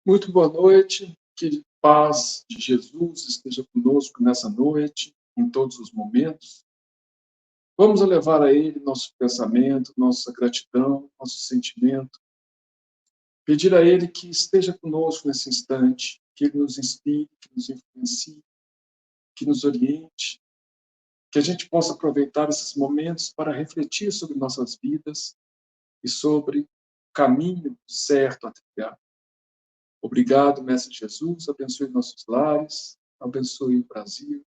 Muito boa noite, que paz de Jesus esteja conosco nessa noite, em todos os momentos. Vamos levar a Ele nosso pensamento, nossa gratidão, nosso sentimento. Pedir a Ele que esteja conosco nesse instante, que Ele nos inspire, que nos influencie, que nos oriente, que a gente possa aproveitar esses momentos para refletir sobre nossas vidas e sobre o caminho certo a trilhar. Obrigado, Mestre Jesus, abençoe nossos lares, abençoe o Brasil,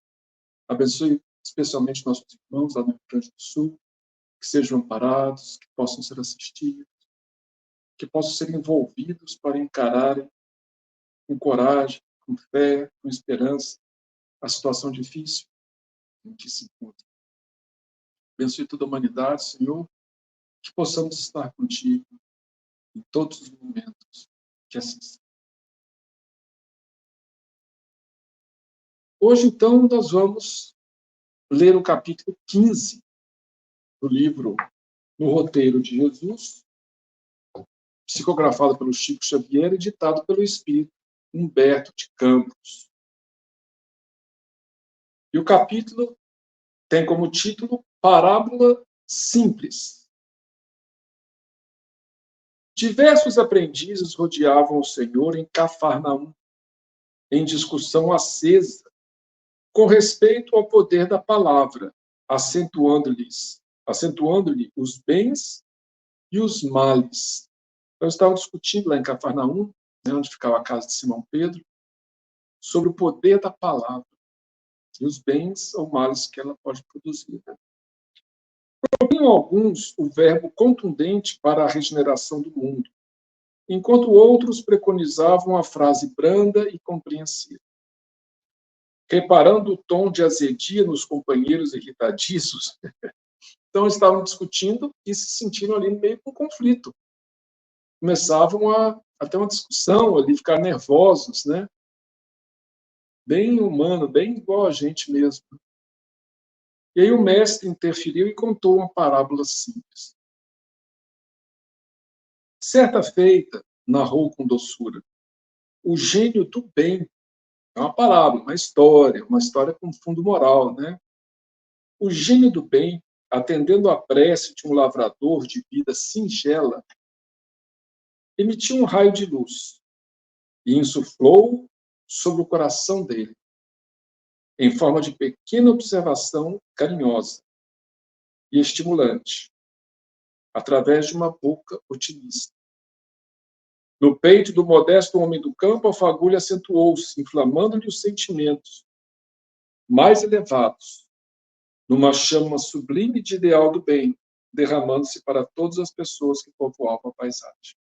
abençoe especialmente nossos irmãos lá no Rio Grande do Sul, que sejam amparados, que possam ser assistidos, que possam ser envolvidos para encararem com coragem, com fé, com esperança, a situação difícil em que se encontra. Abençoe toda a humanidade, Senhor, que possamos estar contigo em todos os momentos, que assim seja. Hoje, então, nós vamos ler o capítulo 15 do livro No Roteiro de Jesus, psicografado pelo Chico Xavier e ditado pelo espírito Humberto de Campos. E o capítulo tem como título Parábola Simples. Diversos aprendizes rodeavam o Senhor em Cafarnaum, em discussão acesa com respeito ao poder da palavra, acentuando-lhe os bens e os males. Então, estavam discutindo lá em Cafarnaum, onde ficava a casa de Simão Pedro, sobre o poder da palavra e os bens ou males que ela pode produzir. Propunham alguns o verbo contundente para a regeneração do mundo, enquanto outros preconizavam a frase branda e compreensiva. Reparando o tom de azedia nos companheiros irritadiços, então estavam discutindo e se sentiram ali meio com conflito. Começavam a ter uma discussão ali, ficar nervosos, né? Bem humano, bem igual a gente mesmo. E aí o mestre interferiu e contou uma parábola simples. Certa feita, narrou com doçura, o gênio do bem, é uma parábola, uma história com fundo moral, né? O gênio do bem, atendendo à prece de um lavrador de vida singela, emitiu um raio de luz e insuflou sobre o coração dele, em forma de pequena observação carinhosa e estimulante, através de uma boca otimista. No peito do modesto homem do campo, a fagulha acentuou-se, inflamando-lhe os sentimentos mais elevados, numa chama sublime de ideal do bem, derramando-se para todas as pessoas que povoavam a paisagem.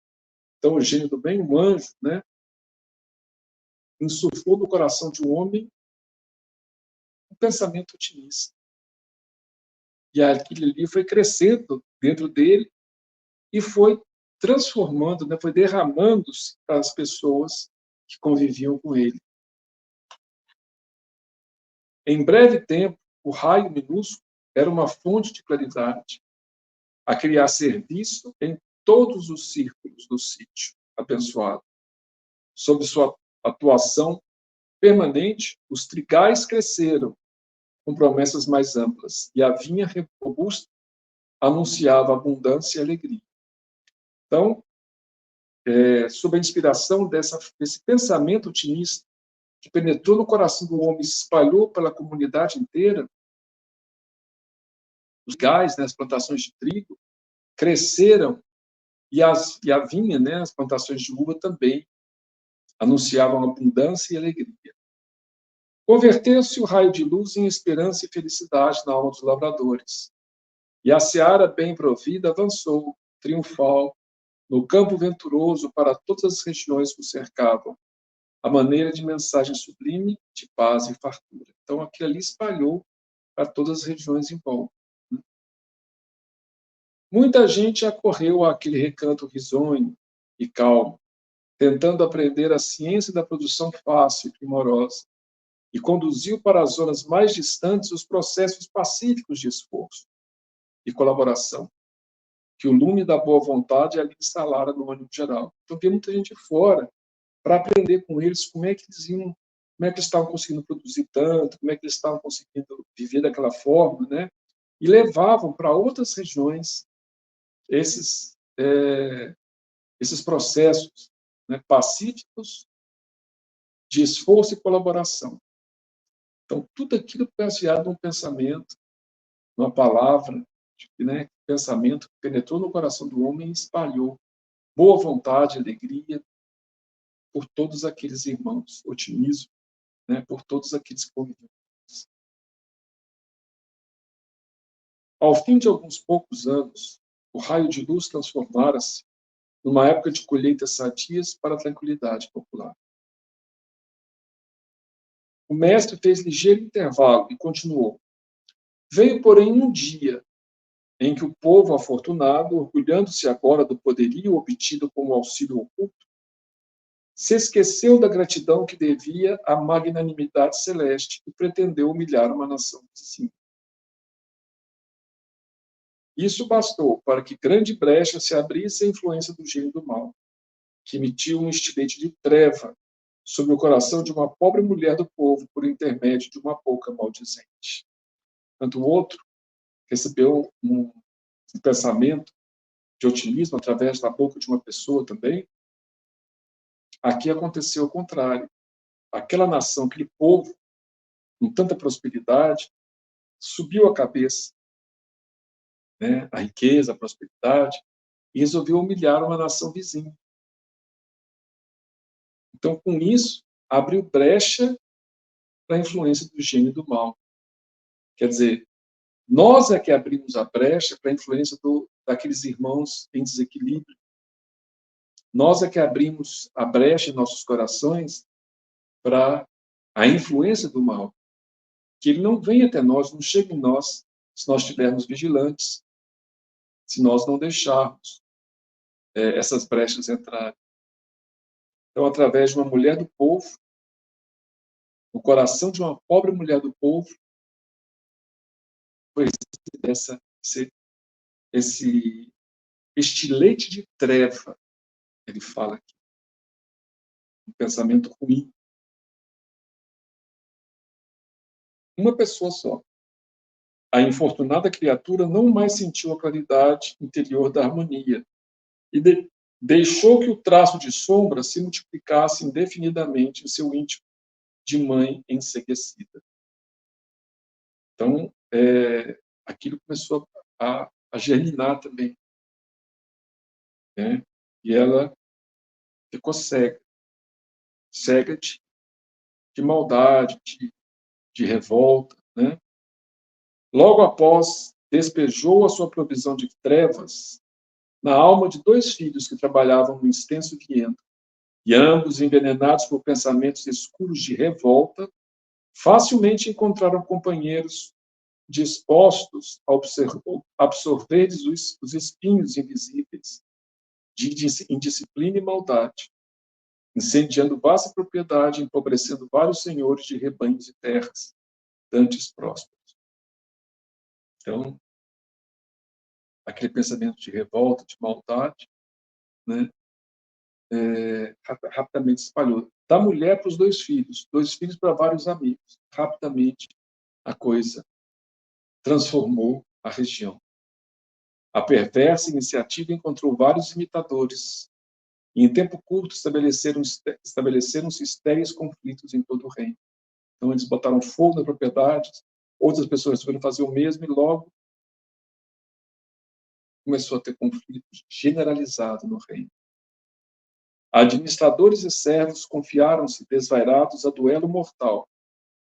Então, o gênio do bem, um anjo, né, insuflou no coração de um homem um pensamento otimista. E aquele ali foi crescendo dentro dele e foi transformando, né, foi derramando-se para as pessoas que conviviam com ele. Em breve tempo, o raio minúsculo era uma fonte de claridade, a criar serviço em todos os círculos do sítio abençoado. Sob sua atuação permanente, os trigais cresceram com promessas mais amplas, e a vinha robusta anunciava abundância e alegria. Então, sob a inspiração desse pensamento otimista, que penetrou no coração do homem e se espalhou pela comunidade inteira, os gás, né, as plantações de trigo, cresceram, e a vinha, né, as plantações de uva também, anunciavam abundância e alegria. Converteu-se o raio de luz em esperança e felicidade na alma dos lavradores. E a seara bem provida avançou, triunfal, no campo venturoso para todas as regiões que o cercavam, a maneira de mensagem sublime de paz e fartura. Então, aquilo ali espalhou para todas as regiões em volta. Muita gente acorreu àquele recanto risonho e calmo, tentando aprender a ciência da produção fácil e primorosa, e conduziu para as zonas mais distantes os processos pacíficos de esforço e colaboração, que o lume da boa vontade ali instalara no ânimo geral. Então, tem muita gente fora para aprender com eles como é que eles iam, como é que eles estavam conseguindo produzir tanto, como é que eles estavam conseguindo viver daquela forma, né? E levavam para outras regiões esses processos, né, pacíficos de esforço e colaboração. Então, tudo aquilo baseado num pensamento, numa palavra, né, pensamento que penetrou no coração do homem e espalhou boa vontade, alegria por todos aqueles irmãos, otimismo, né, por todos aqueles que conviviam. Ao fim de alguns poucos anos, o raio de luz transformara-se numa época de colheitas sadias para a tranquilidade popular. O mestre fez ligeiro intervalo e continuou. Veio, porém, um dia em que o povo afortunado, orgulhando-se agora do poderio obtido como auxílio oculto, se esqueceu da gratidão que devia à magnanimidade celeste e pretendeu humilhar uma nação vizinha. Isso bastou para que grande brecha se abrisse à influência do gênio do mal, que emitiu um estilete de treva sobre o coração de uma pobre mulher do povo por intermédio de uma boca maldizente. Tanto o outro recebeu um pensamento de otimismo através da boca de uma pessoa também. Aqui aconteceu o contrário. Aquela nação, aquele povo, com tanta prosperidade, subiu a cabeça, né, a riqueza, a prosperidade, e resolveu humilhar uma nação vizinha. Então, com isso, abriu brecha para a influência do gênio do mal. Quer dizer, nós é que abrimos a brecha para a influência daqueles irmãos em desequilíbrio. Nós é que abrimos a brecha em nossos corações para a influência do mal. Que ele não vem até nós, não chega em nós, se nós estivermos vigilantes, se nós não deixarmos essas brechas entrarem. Então, através de uma mulher do povo, no coração de uma pobre mulher do povo, foi esse estilete de treva, ele fala aqui, um pensamento ruim. Uma pessoa só. A infortunada criatura não mais sentiu a claridade interior da harmonia e deixou que o traço de sombra se multiplicasse indefinidamente em seu íntimo de mãe enseguecida. Então, aquilo começou a germinar também, né? E ela ficou cega de maldade, de revolta, né? Logo após, despejou a sua provisão de trevas na alma de 2 filhos que trabalhavam no extenso viento, e ambos, envenenados por pensamentos escuros de revolta, facilmente encontraram companheiros dispostos a absorver os espinhos invisíveis de indisciplina e maldade, incendiando vasta propriedade, empobrecendo vários senhores de rebanhos e terras, dantes prósperos. Então, aquele pensamento de revolta, de maldade, né, rapidamente se espalhou. Da mulher para os 2 filhos para vários amigos. Rapidamente, a coisa transformou a região. A perversa iniciativa encontrou vários imitadores, e em tempo curto estabeleceram-se estéreis conflitos em todo o reino. Então, eles botaram fogo nas propriedades, outras pessoas resolveram fazer o mesmo, e logo começou a ter conflito generalizado no reino. Administradores e servos confiaram-se desvairados a duelo mortal,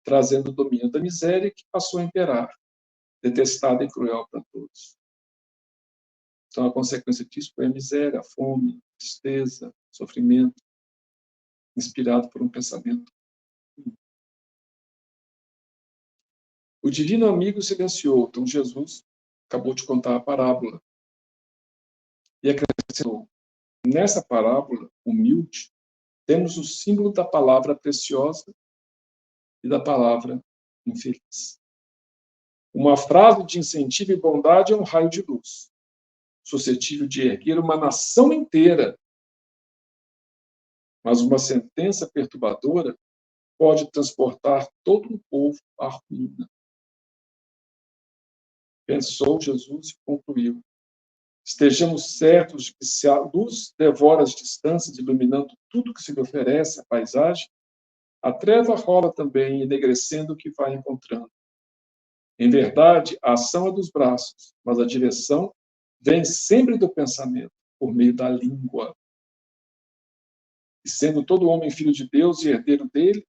trazendo o domínio da miséria que passou a imperar, detestada e cruel para todos. Então, a consequência disso foi a miséria, a fome, a tristeza, sofrimento, inspirado por um pensamento. O divino amigo silenciou, então Jesus acabou de contar a parábola e acrescentou: nessa parábola humilde, temos o símbolo da palavra preciosa e da palavra infeliz. Uma frase de incentivo e bondade é um raio de luz, suscetível de erguer uma nação inteira mas uma sentença perturbadora pode transportar todo um povo à ruína. Pensou Jesus e concluiu: estejamos certos de que se a luz devora as distâncias, iluminando tudo que se lhe oferece, a paisagem, a treva rola também, enegrecendo o que vai encontrando. Em verdade, a ação é dos braços, mas a direção vem sempre do pensamento, por meio da língua. E sendo todo homem filho de Deus e herdeiro dele,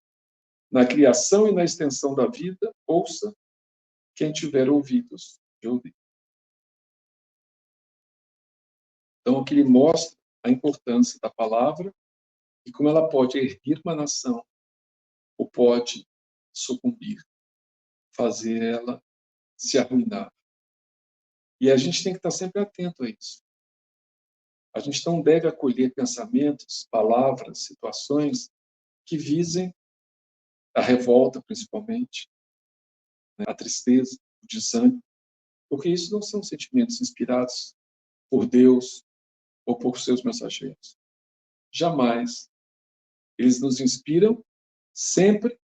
na criação e na extensão da vida, ouça quem tiver ouvidos de ouvir. Então, aqui ele mostra a importância da palavra e como ela pode erguer uma nação ou pode sucumbir, fazer ela se arruinar. E a gente tem que estar sempre atento a isso. A gente não deve acolher pensamentos, palavras, situações que visem a revolta, principalmente, né, a tristeza, o desânimo, porque isso não são sentimentos inspirados por Deus ou por seus mensageiros. Jamais. Eles nos inspiram sempre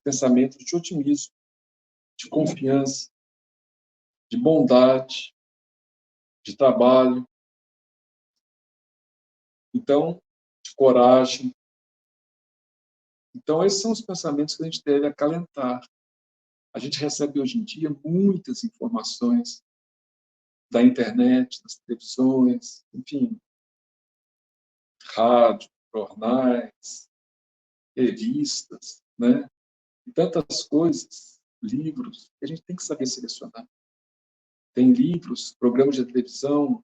pensamentos de otimismo, de confiança, de bondade, de trabalho, então, de coragem. Então, esses são os pensamentos que a gente deve acalentar. A gente recebe hoje em dia muitas informações da internet, das televisões, enfim, rádio, jornais, revistas, né? E tantas coisas, livros, que a gente tem que saber selecionar. Tem livros, programas de televisão,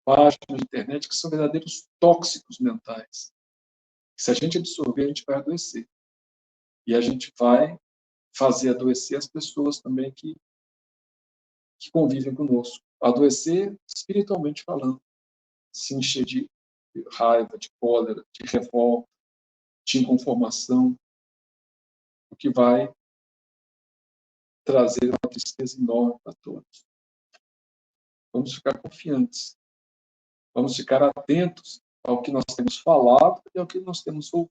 páginas de internet que são verdadeiros tóxicos mentais. Se a gente absorver, a gente vai adoecer. E a gente vai fazer adoecer as pessoas também que convivem conosco. Adoecer espiritualmente falando. Se encher de raiva, de cólera, de revolta, de inconformação, o que vai trazer uma tristeza enorme para todos. Vamos ficar confiantes. Vamos ficar atentos ao que nós temos falado e ao que nós temos ouvido,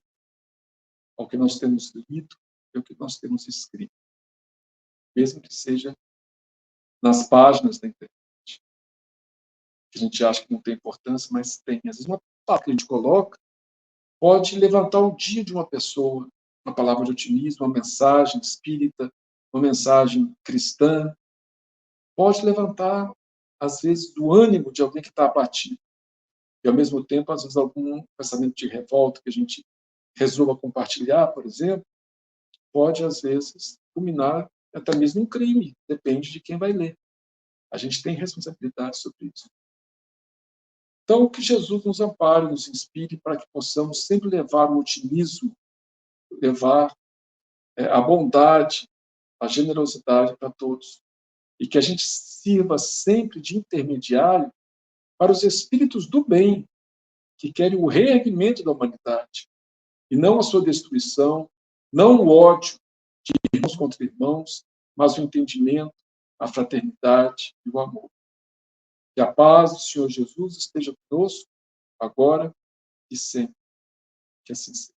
ao que nós temos lido e ao que nós temos escrito. Mesmo que seja nas páginas da internet, que a gente acha que não tem importância, mas tem. Às vezes, uma palavra que a gente coloca pode levantar o dia de uma pessoa, uma palavra de otimismo, uma mensagem espírita, uma mensagem cristã, pode levantar, às vezes, o ânimo de alguém que está abatido. E, ao mesmo tempo, às vezes, algum pensamento de revolta que a gente resolva compartilhar, por exemplo, pode, às vezes, culminar até mesmo um crime. Depende de quem vai ler. A gente tem responsabilidade sobre isso. Então, que Jesus nos ampare, nos inspire para que possamos sempre levar o otimismo, levar a bondade, a generosidade para todos. E que a gente sirva sempre de intermediário para os espíritos do bem, que querem o reerguimento da humanidade, e não a sua destruição, não o ódio de irmãos contra irmãos, mas o entendimento, a fraternidade e o amor. Que a paz do Senhor Jesus esteja conosco, agora e sempre. Que assim seja.